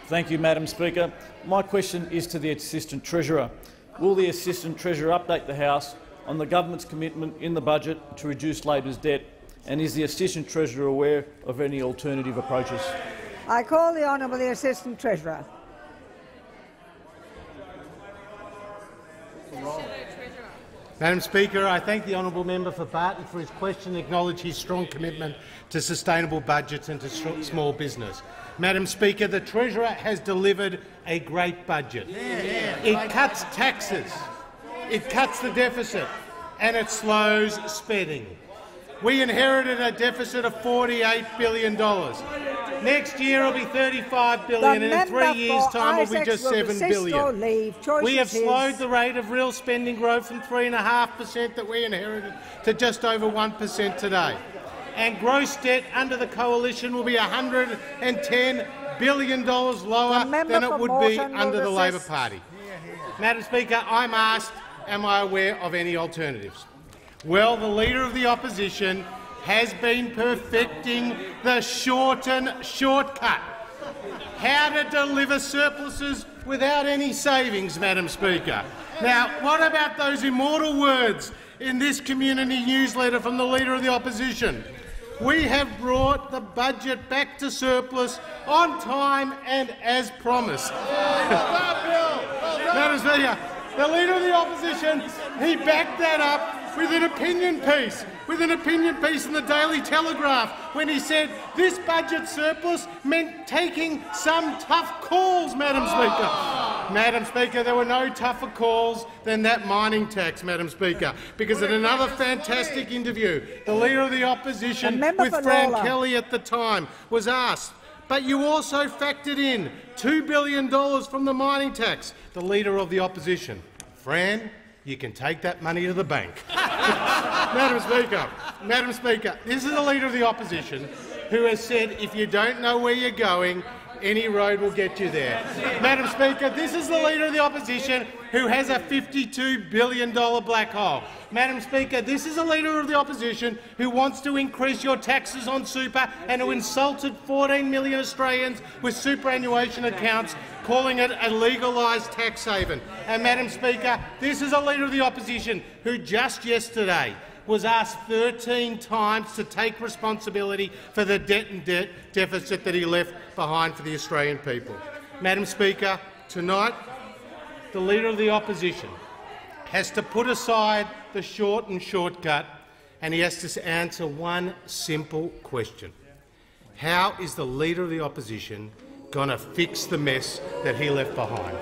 Thank you, Madam Speaker. My question is to the Assistant Treasurer. Will the Assistant Treasurer update the House on the government's commitment in the budget to reduce Labor's debt, and is the Assistant Treasurer aware of any alternative approaches? I call the Honourable Assistant Treasurer. Madam Speaker, I thank the honourable member for Barton for his question and acknowledge his strong commitment to sustainable budgets and to small business. Madam Speaker, the Treasurer has delivered a great budget. It cuts taxes, it cuts the deficit and it slows spending. We inherited a deficit of $48 billion. Next year it will be $35 billion, and in 3 years' time it will be just $7 billion. We have slowed the rate of real spending growth from 3.5% that we inherited to just over 1% today. And gross debt under the coalition will be $110 billion lower than it would be under the Labor Party. Madam Speaker, I'm asked, am I aware of any alternatives? Well, the Leader of the Opposition has been perfecting the shortcut. How to deliver surpluses without any savings, Madam Speaker. Now, what about those immortal words in this community newsletter from the Leader of the Opposition? We have brought the budget back to surplus on time and as promised. Madam Speaker, the Leader of the Opposition, he backed that up with an opinion piece in the Daily Telegraph when he said this budget surplus meant taking some tough calls, Madam Speaker. Madam Speaker, there were no tougher calls than that mining tax, Madam Speaker, because in another fantastic interview, the Leader of the Opposition with Fran Kelly at the time was asked, but you also factored in $2 billion from the mining tax. The Leader of the Opposition, Fran, you can take that money to the bank. Madam Speaker, this is the Leader of the Opposition who has said if you don't know where you're going, any road will get you there. Madam Speaker, this is the Leader of the Opposition who has a $52 billion black hole. Madam Speaker, this is a Leader of the Opposition who wants to increase your taxes on super and who insulted 14 million Australians with superannuation accounts, calling it a legalised tax haven. And Madam Speaker, this is a Leader of the Opposition who just yesterday was asked 13 times to take responsibility for the debt and deficit that he left behind for the Australian people. Madam Speaker, tonight the Leader of the Opposition has to put aside the shortcut and he has to answer one simple question. How is the Leader of the Opposition going to fix the mess that he left behind?